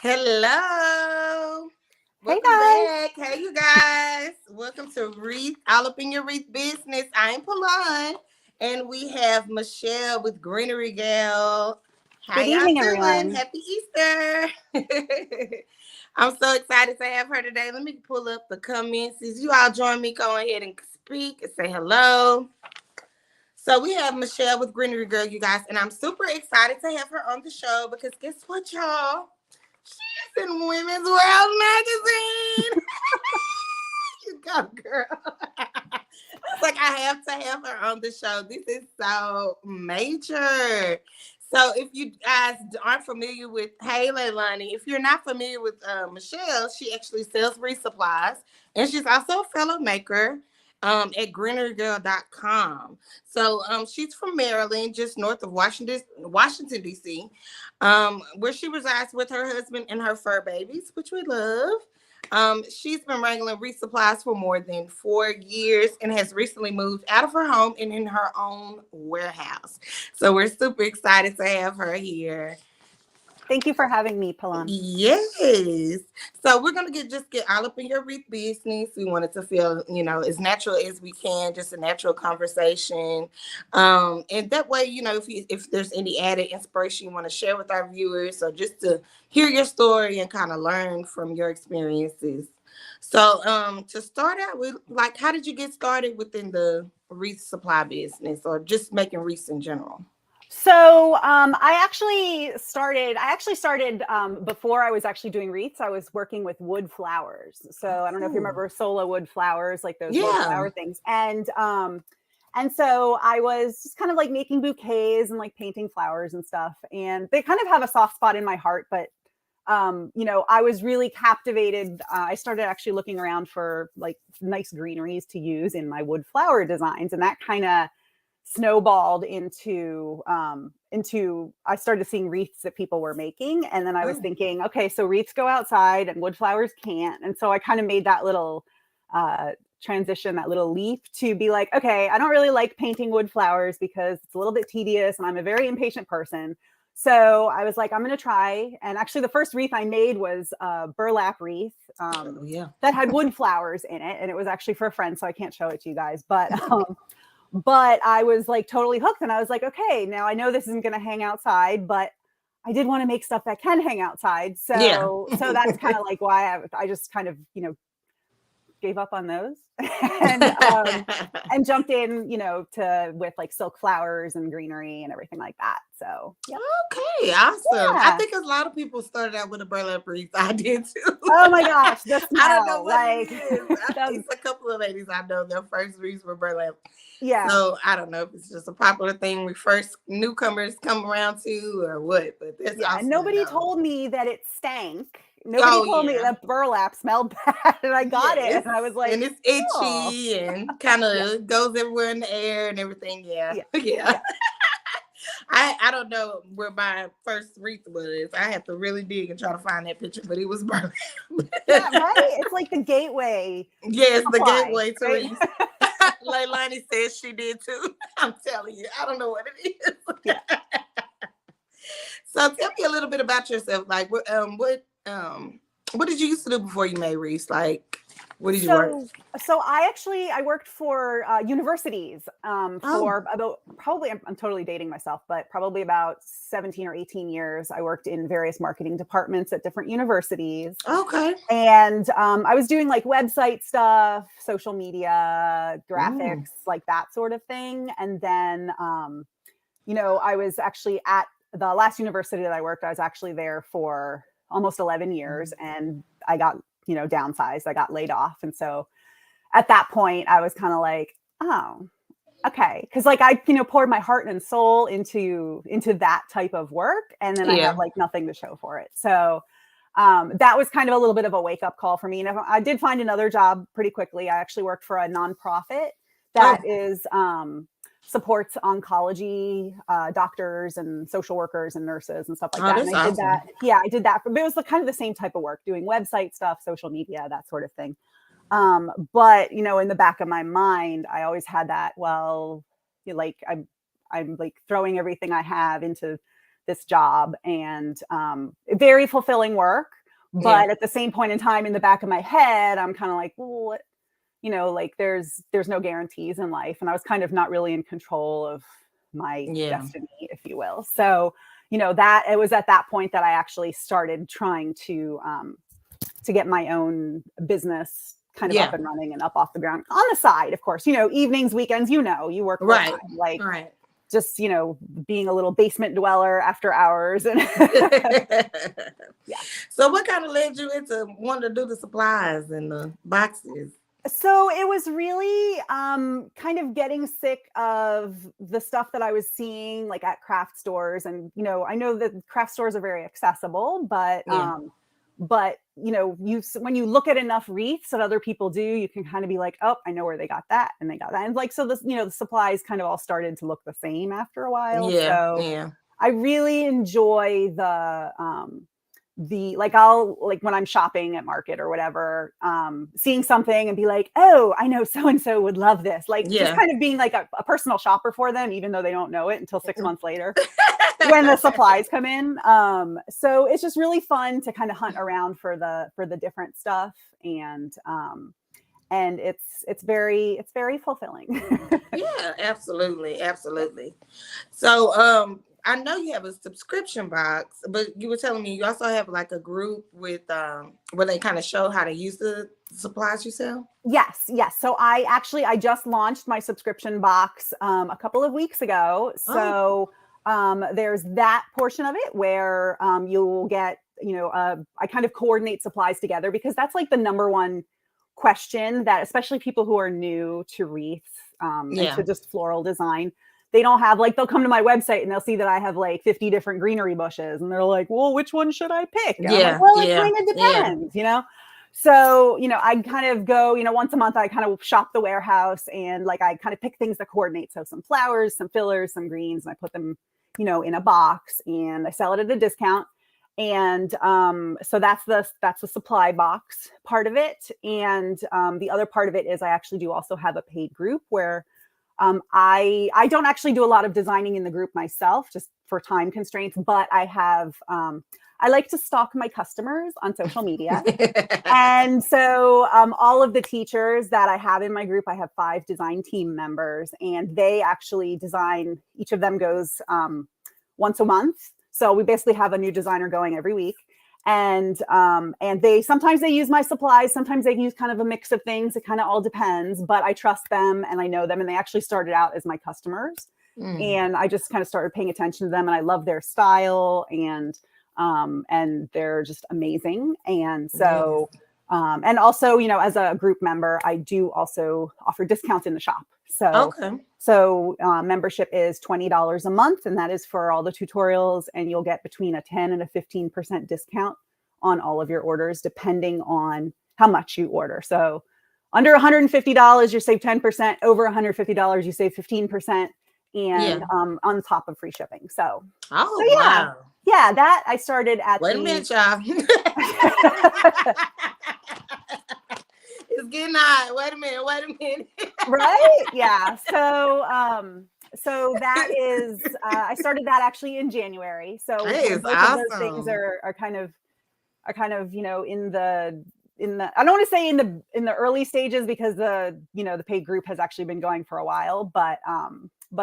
Hello. Hey Welcome guys. back. Hey, you guys. Welcome to Wreath, all up in your Wreath business. I'm Palon, and we have Michele with Greenery Gal. How Good y'all evening, doing? everyone. Happy Easter. I'm so excited to have her today. Let me pull up the comments. As you all join me, go ahead and speak and say hello. So we have Michele with Greenery Girl, you guys, and I'm super excited to have her on the show because guess what, y'all? She's in Women's World Magazine. You go, girl. It's like I have to have her on the show. This is so major. So if you guys aren't familiar with, hey, Leilani, if you're not familiar with Michele, she actually sells resupplies, and she's also a fellow maker at greenerygirl.com. So she's from Maryland, just north of Washington D.C., where she resides with her husband and her fur babies, which we love. She's been wrangling resupplies for more than 4 years and has recently moved out of her home and in her own warehouse. So we're super excited to have her here. Thank you for having me, Palon. Yes. So we're gonna get all up in your Wreath business. We wanted to feel, as natural as we can, just a natural conversation. And that way, if there's any added inspiration you want to share with our viewers, or just to hear your story and kind of learn from your experiences. So to start out with, like, how did you get started within the Wreath supply business, or just making wreaths in general? So I actually started before I was actually doing wreaths. I was working with wood flowers. So I don't know if you Oh, remember solo wood flowers, like those wood yeah. flower things. And so I was just kind of like making bouquets and like painting flowers and stuff. And they kind of have a soft spot in my heart, but I was really captivated. I started actually looking around for like nice greeneries to use in my wood flower designs, and that kind of snowballed into I started seeing wreaths that people were making, and then I was Oh. thinking, okay, so wreaths go outside and wood flowers can't, and so I kind of made that little transition, that little leap to be like, okay, I don't really like painting wood flowers because it's a little bit tedious and I'm a very impatient person. So I was like, I'm going to try. And actually, the first wreath I made was a burlap wreath Oh, yeah. that had wood flowers in it. And it was actually for a friend, so I can't show it to you guys. But I was like totally hooked. And I was like, okay, now I know this isn't going to hang outside, but I did want to make stuff that can hang outside. Yeah. So that's kind of like why I just kind of, gave up on those and jumped in, to with like silk flowers and greenery and everything like that. So yep. Okay, awesome. I Yeah. think a lot of people started out with a burlap wreath. I did too. Oh my gosh, the I don't know smell. what it Like is. that's, It's a couple of ladies I know, their first wreaths were burlap. yeah. So I don't know if it's just a popular thing we first newcomers come around to, or what, but that's Yeah. And awesome to nobody know. told me that it stank. Nobody Oh, told me yeah. that burlap smelled bad. And I got it. Yes. And I was And like, it's oh. itchy and kind Yeah. of goes everywhere in the air and everything. Yeah. Yeah. Yeah. Yeah. I don't know where my first wreath was. I had to really dig and try to find that picture, but it was burning. Yeah, right? It's like the gateway Yes, the supply, gateway to right? Reese. Leilani says she did too. I'm telling you, I don't know what it is. Yeah. So tell me a little bit about yourself. Like, what did you used to do before you made Reese? Like, what did you work? So I worked for universities Oh, for about probably I'm totally dating myself, but probably about 17 or 18 years. I worked in various marketing departments at different universities, okay. and I was doing like website stuff, social media, Mm. graphics, like that sort of thing. And then I was actually at the last university that I worked. I was actually there for almost 11 years, and I got downsized. I got laid off, and so at that point, I was kind of like, oh, okay, because like I poured my heart and soul into that type of work, and then I had Yeah. like nothing to show for it. So that was kind of a little bit of a wake up call for me. And I did find another job pretty quickly. I actually worked for a nonprofit that Oh, is supports oncology doctors and social workers and nurses and stuff like oh, that. And that's I did that. awesome. Yeah, I did that. But it was kind of the same type of work, doing website stuff, social media, that sort of thing. But in the back of my mind, I always had that, well, like I'm like throwing everything I have into this job, and very fulfilling work. But at the same point in time, in the back of my head, I'm kind of like, well, what, like there's no guarantees in life. And I was kind of not really in control of my destiny, if you will. So, that it was at that point that I actually started trying to get my own business kind of up and running and up off the ground on the side, of course, evenings, weekends, you work full time, like just, being a little basement dweller after hours. And So what kind of led you into wanting to do the supplies and the boxes? So it was really kind of getting sick of the stuff that I was seeing like at craft stores. And, I know that craft stores are very accessible, but when you look at enough wreaths that other people do, you can kind of be like, oh, I know where they got that and they got that. And like, so this, the supplies kind of all started to look the same after a while. So I really enjoy I'll like when I'm shopping at market or whatever, seeing something and be like, oh, I know so-and-so would love this. Like just kind of being like a personal shopper for them, even though they don't know it until 6 months later when the supplies come in. So it's just really fun to kind of hunt around for the different stuff. And it's very fulfilling. Yeah, absolutely. Absolutely. So, I know you have a subscription box, but you were telling me you also have like a group with where they kind of show how to use the supplies you sell. Yes. So I just launched my subscription box a couple of weeks ago. So there's that portion of it where you'll get, I kind of coordinate supplies together because that's like the number one question that especially people who are new to wreaths and to just floral design. They don't have they'll come to my website and they'll see that I have like 50 different greenery bushes and they're like, well, which one should I pick? And I'm like, well, it kind of depends, So, I kind of go, once a month, I kind of shop the warehouse and I kind of pick things that coordinate. So some flowers, some fillers, some greens, and I put them, in a box and I sell it at a discount. And so that's the supply box part of it. And the other part of it is I actually do also have a paid group where I don't actually do a lot of designing in the group myself, just for time constraints, but I have, I like to stalk my customers on social media. And so all of the teachers that I have in my group, I have 5 design team members and they actually design, each of them goes once a month. So we basically have a new designer going every week. And sometimes they use my supplies. Sometimes they use kind of a mix of things. It kind of all depends, but I trust them and I know them. And they actually started out as my customers. And I just kind of started paying attention to them and I love their style and they're just amazing. And so, and also, as a group member, I do also offer discounts in the shop. So membership is $20 a month, and that is for all the tutorials, and you'll get between a 10 and a 15% discount on all of your orders, depending on how much you order. So under $150, you save 10%. Over $150, you save 15%, and on top of free shipping. So, wow. Yeah, that I started at Wait a minute, y'all. It's getting hot. Wait a minute. Right? Yeah. So that is, I started that actually in January. So both awesome. of those things are kind of, in the, I don't want to say in the early stages because the paid group has actually been going for a while, but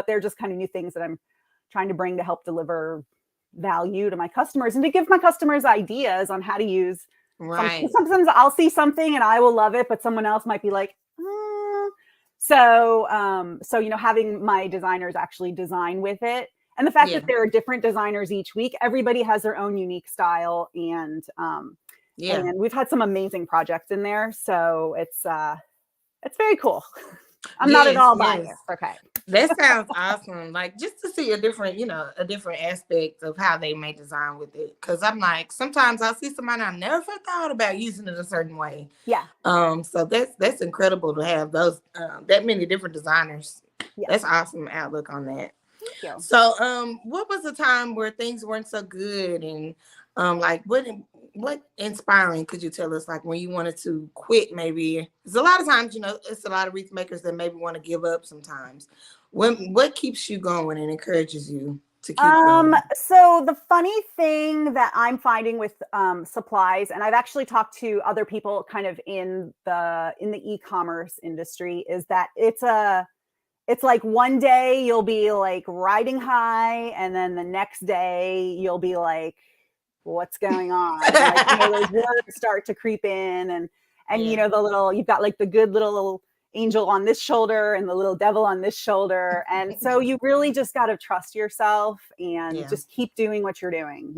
they're just kind of new things that I'm trying to bring to help deliver value to my customers and to give my customers ideas on how to use. Right. Sometimes I'll see something and I will love it, but someone else might be like, So, having my designers actually design with it, and the fact that there are different designers each week, everybody has their own unique style, and we've had some amazing projects in there, so it's very cool. I'm not at all biased. Okay. That sounds awesome. Like just to see a different aspect of how they may design with it. Cause I'm like, sometimes I'll see somebody I never thought about using it a certain way. Yeah. So that's incredible to have those that many different designers. Yeah. That's awesome outlook on that. Thank you. So what was the time where things weren't so good and like what inspiring could you tell us, like when you wanted to quit? Maybe because a lot of times it's a lot of wreath makers that maybe want to give up sometimes. What keeps you going and encourages you? to keep going? So the funny thing that I'm finding with supplies, and I've actually talked to other people kind of in the e-commerce industry, is that it's like one day you'll be like riding high, and then the next day you'll be like, what's going on? And like, those words start to creep in, and Yeah. you've got like the good little angel on this shoulder and the little devil on this shoulder. And so you really just got to trust yourself and Yeah. just keep doing what you're doing.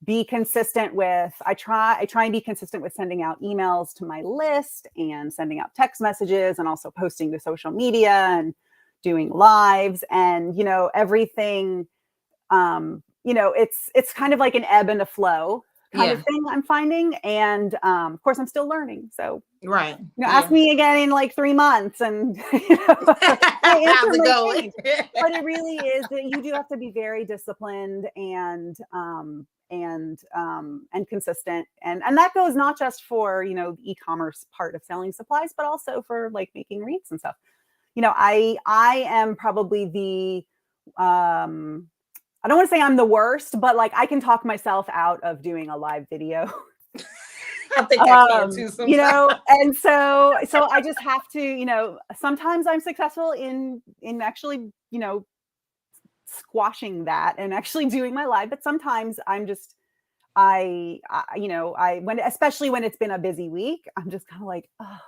Be consistent with, I try and be consistent with sending out emails to my list and sending out text messages and also posting to social media and doing lives and, everything. It's kind of like an ebb and a flow kind of Yeah. thing I'm finding. And of course I'm still learning. So, Right. ask Yeah. me again in like 3 months and my answer How's it might going? change. But it really is that you do have to be very disciplined and consistent. And that goes not just for, the e-commerce part of selling supplies, but also for like making wreaths and stuff. I am probably I don't want to say I'm the worst, but like I can talk myself out of doing a live video. I think I can too sometimes. And so I just have to, sometimes I'm successful in actually, squashing that and actually doing my live, but sometimes I'm just especially when it's been a busy week, I'm just kind of like, oh,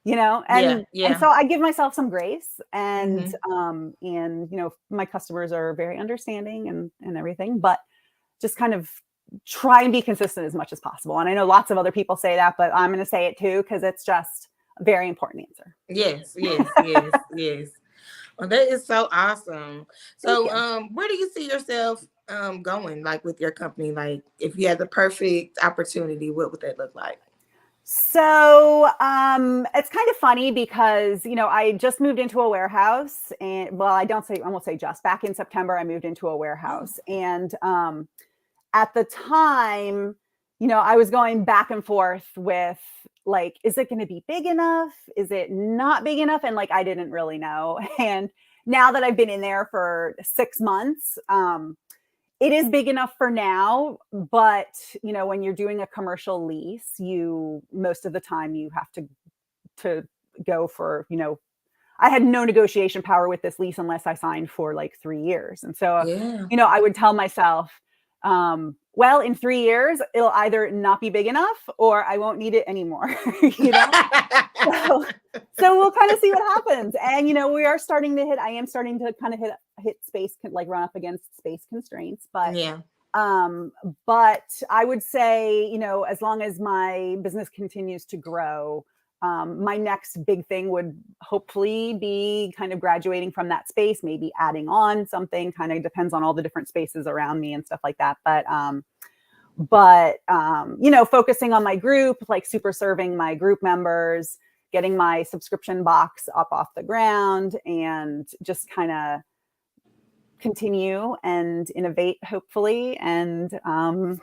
and so I give myself some grace and my customers are very understanding and everything, but just kind of try and be consistent as much as possible. And I know lots of other people say that, but I'm going to say it too, because it's just a very important answer. Yes. Well, that is so awesome. So, where do you see yourself going, like with your company? Like, if you had the perfect opportunity, what would that look like? So it's kind of funny because, I just moved into a warehouse and I won't say just, back in September, I moved into a warehouse. And at the time, I was going back and forth with like, is it going to be big enough? Is it not big enough? And like, I didn't really know. And now that I've been in there for 6 months, it is big enough for now, but when you're doing a commercial lease, most of the time you have to go for, I had no negotiation power with this lease unless I signed for like 3 years. And so, I would tell myself, well, in 3 years, it'll either not be big enough or I won't need it anymore. So we'll kind of see what happens. And, I am starting to kind of hit space, like run up against space constraints, but but I would say, as long as my business continues to grow, my next big thing would hopefully be kind of graduating from that space, maybe adding on something, kind of depends on all the different spaces around me and stuff like that. But focusing on my group, like super serving my group members, getting my subscription box up off the ground, and just kind of continue and innovate, hopefully. And so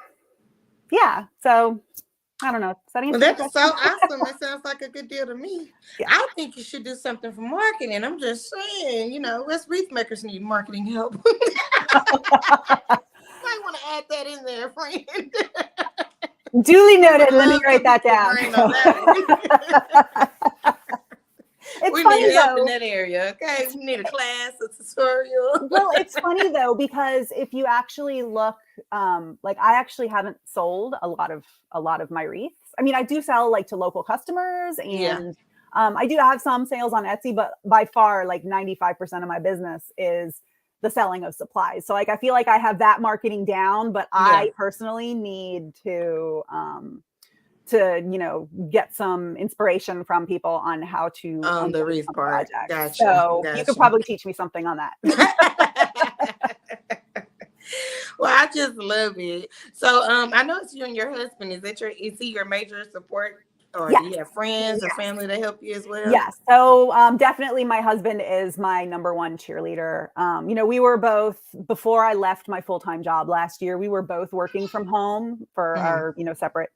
I don't know. Well, that's so awesome. That sounds like a good deal to me. Yeah. I think you should do something for marketing. I'm just saying, us wreath makers need marketing help. Might want to add that in there, friend. Duly noted. Let me write that down. We need help in that area. Okay, we need a class, a tutorial. Well, it's funny though, because if you actually look, like I actually haven't sold a lot of my wreaths. I mean, I do sell like to local customers, and I do have some sales on Etsy, but by far, like 95% of my business is the selling of supplies. So like, I feel like I have that marketing down, but I personally need to get some inspiration from people on how to the wreath part. Gotcha. So you could probably teach me something on that. Well, I just love it. So I know it's you and your husband. Is he your major support? Or do you have friends or family that help you as well? Yes. So definitely my husband is my number one cheerleader. We were both, before I left my full-time job last year, we were both working from home for our, separate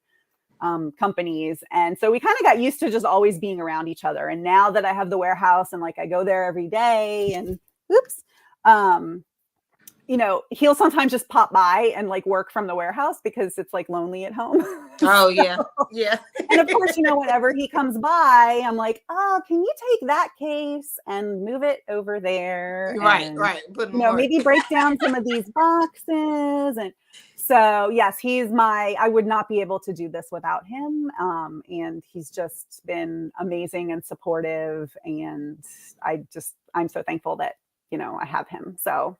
companies. And so we kind of got used to just always being around each other. And now that I have the warehouse and like I go there every day and he'll sometimes just pop by and like work from the warehouse because it's like lonely at home. Oh, yeah. Yeah. And of course, whenever he comes by, I'm like, oh, can you take that case and move it over there? Right, And, right. Put them on. maybe break down some of these boxes. And so, yes, I would not be able to do this without him. And he's just been amazing and supportive. And I'm so thankful that, I have him. So,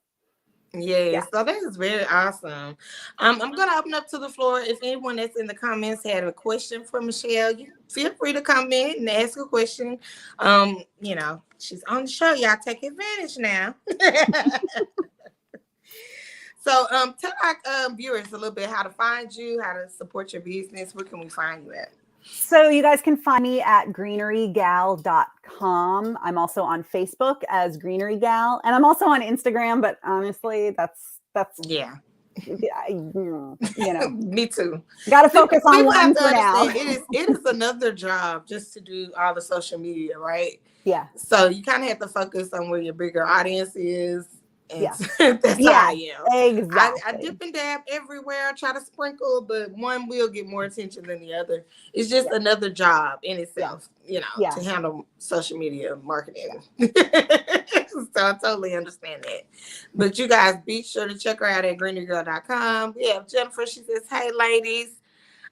yeah. Yes, so that is very awesome. I'm going to open up to the floor. If anyone that's in the comments had a question for Michele, you feel free to comment and ask a question. She's on the show. Y'all take advantage now. So tell our viewers a little bit how to find you, how to support your business. Where can we find you at? So you guys can find me at greenerygal.com. I'm also on Facebook as Greenery Gal, and I'm also on Instagram, but honestly, that's yeah. Me too. Got to focus on one for now. It is another job just to do all the social media, right? Yeah. So you kind of have to focus on where your bigger audience is. And yeah. That's how I am. Exactly. I dip and dab everywhere. I try to sprinkle, but one will get more attention than the other. It's just another job in itself, to handle social media marketing. So I totally understand that. But you guys be sure to check her out at greenergirl.com. We have Jennifer. She says, hey, ladies.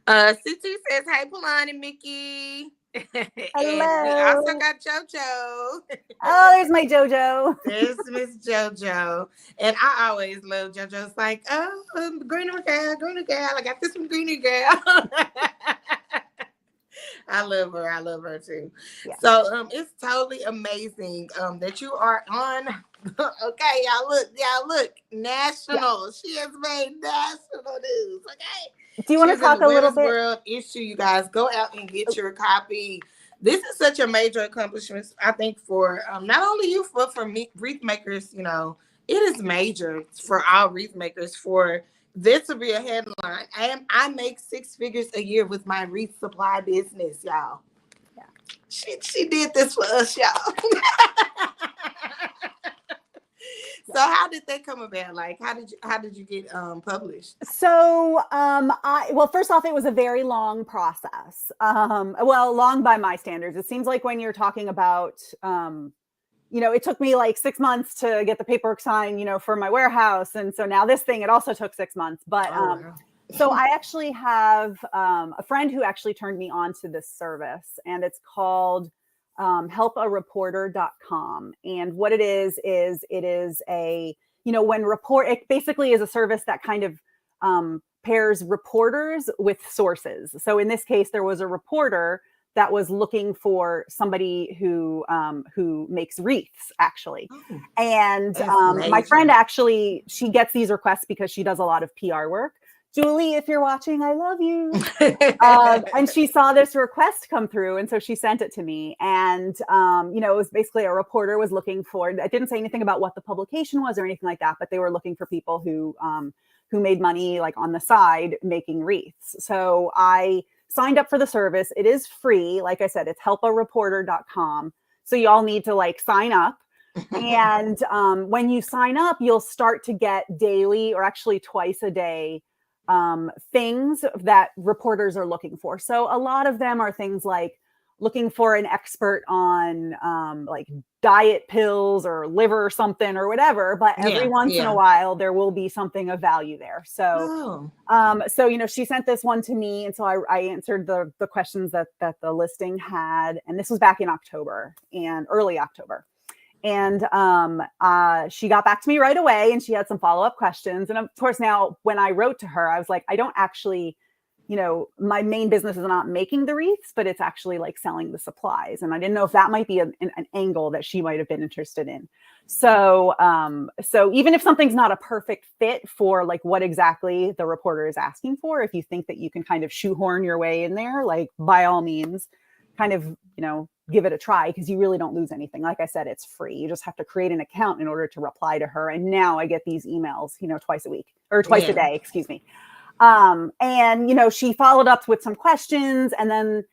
CT says, hey, Palani, Mickey. Hello. And we also got JoJo. Oh, there's my JoJo. There's Miss JoJo. And I always love JoJo. It's like, oh, Greener Girl. I got this from Greener Girl. I love her too. Yeah. So it's totally amazing that you are on. Okay, y'all look. National. Yeah. She has made national news. Okay. Do you want to talk a little bit? World issue, you guys. Go out and get your copy. This is such a major accomplishment, I think, for not only you, but for me, wreath makers. It is major for all wreath makers for this to be a headline. I make 6 figures a year with my wreath supply business, y'all. Yeah. She did this for us, y'all. So how did that come about? Like, how did you get published? So, first off, it was a very long process. Long by my standards. It seems like when you're talking about, it took me like 6 months to get the paperwork signed, for my warehouse. And so now this thing, it also took 6 months. But so I actually have a friend who actually turned me on to this service, and it's called helpareporter.com. And what it is a, it basically is a service that kind of pairs reporters with sources. So in this case, there was a reporter that was looking for somebody who makes wreaths, actually. Oh, and my friend actually, she gets these requests because she does a lot of PR work. Julie, if you're watching, I love you. And she saw this request come through, and so she sent it to me. And it was basically a reporter was looking for. I didn't say anything about what the publication was or anything like that, but they were looking for people who made money like on the side making wreaths. So I signed up for the service. It is free. Like I said, it's helpareporter.com. So y'all need to like sign up. And when you sign up, you'll start to get daily or actually twice a day things that reporters are looking for. So a lot of them are things like looking for an expert on like diet pills or liver or something or whatever. But every once in a while, there will be something of value there. So, she sent this one to me. And so I answered the questions that the listing had. And this was back in October and early October. And she got back to me right away, and she had some follow-up questions. And of course, now when I wrote to her, I was like, I don't actually, my main business is not making the wreaths, but it's actually like selling the supplies. And I didn't know if that might be an angle that she might have been interested in. So even if something's not a perfect fit for like what exactly the reporter is asking for, if you think that you can kind of shoehorn your way in there, like by all means, kind of, give it a try, because you really don't lose anything. Like I said, it's free. You just have to create an account in order to reply to her. And now I get these emails, twice a week or twice a day, excuse me. And, she followed up with some questions, and then,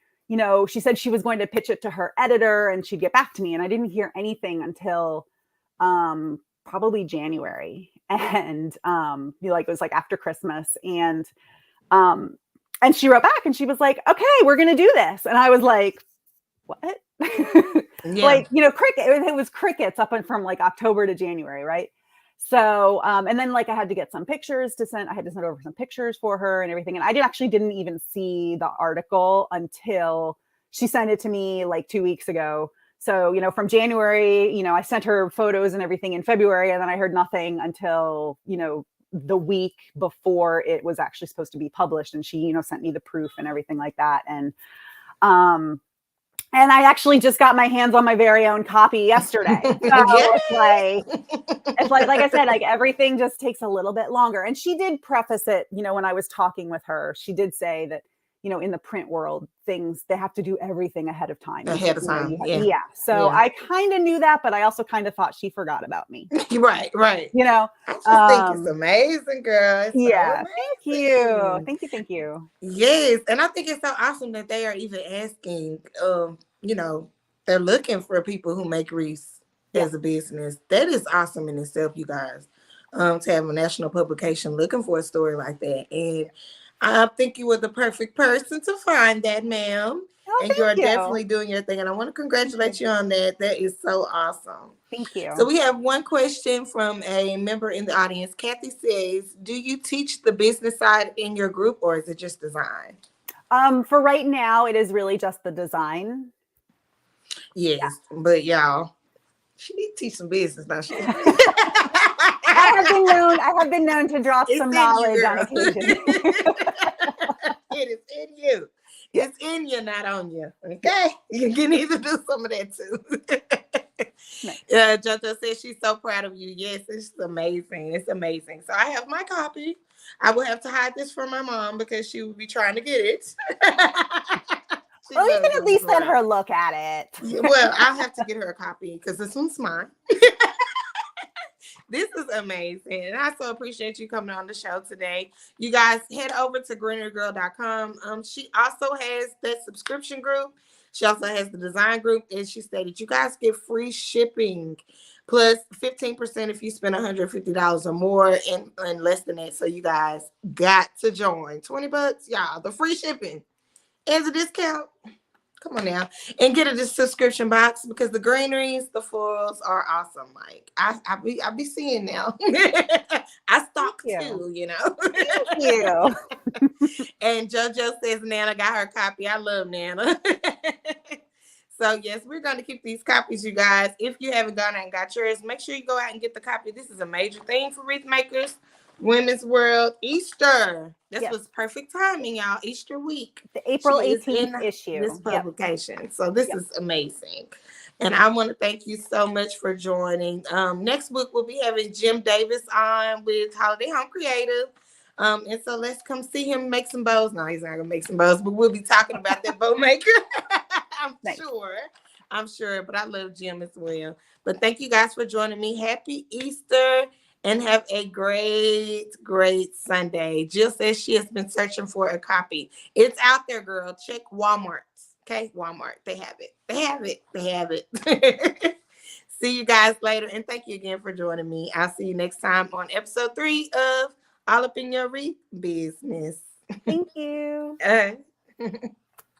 she said she was going to pitch it to her editor and she'd get back to me. And I didn't hear anything until probably January. and like it was like after Christmas, and she wrote back and she was like, okay, we're gonna do this. And I was like, what? Yeah. Like, cricket. It was crickets up and from like October to January, right? So, and then like I had to get some pictures to send. I had to send over some pictures for her and everything. And I didn't even see the article until she sent it to me like 2 weeks ago. So, from January, I sent her photos and everything in February, and then I heard nothing until, the week before it was actually supposed to be published. And she, sent me the proof and everything like that. And I actually just got my hands on my very own copy yesterday. So it's like I said, like everything just takes a little bit longer. And she did preface it, when I was talking with her, she did say that, in the print world, they have to do everything ahead of time. Ahead of time. Yeah. So I kind of knew that, but I also kind of thought she forgot about me. Right. I just think it's amazing, girl. It's yeah. so amazing. Thank you. Yes. And I think it's so awesome that they are even asking, they're looking for people who make wreaths as a business. That is awesome in itself, you guys. To have a national publication looking for a story like that. And I think you were the perfect person to find that, ma'am. And you are definitely doing your thing. And I want to congratulate you on that. That is so awesome. Thank you. So we have one question from a member in the audience. Kathy says, do you teach the business side in your group, or is it just design? For right now, it is really just the design. Yes, but y'all, she need to teach some business, now. She I have been known to drop some knowledge on occasion. It is in you. It's in you, not on you. Okay, you can either do some of that too. Nice. JoJo says she's so proud of you. Yes, it's amazing. It's amazing. So I have my copy. I will have to hide this from my mom because she will be trying to get it. Well, you can at least let her look at it. Well, I'll have to get her a copy because this one's mine. This is amazing. And I so appreciate you coming on the show today. You guys head over to greenergirl.com. She also has that subscription group. She also has the design group. And she stated you guys get free shipping plus 15% if you spend $150 or more and less than that. So you guys got to join. $20, y'all. The free shipping as a discount. Come on now, and get a subscription box because the greeneries, the florals are awesome. Like I be seeing now. I stalk too, Thank you. And JoJo says Nana got her copy. I love Nana. So yes, we're going to keep these copies, you guys. If you haven't gone out and got yours, make sure you go out and get the copy. This is a major thing for wreath makers. Women's World, Easter. This was perfect timing, y'all. Easter week. The April 18th issue. This publication. So this is amazing. And I want to thank you so much for joining. Next week, we'll be having Jim Davis on with Holiday Home Creative. And so let's come see him make some bows. No, he's not going to make some bows, but we'll be talking about that bow maker. I'm sure. But I love Jim as well. But thank you guys for joining me. Happy Easter. And have a great, great Sunday. Jill says she has been searching for a copy. It's out there, girl. Check Walmart. Okay, Walmart. They have it. They have it. They have it. See you guys later. And thank you again for joining me. I'll see you next time on episode 3 of All Up in Your Wreath Business. Thank you.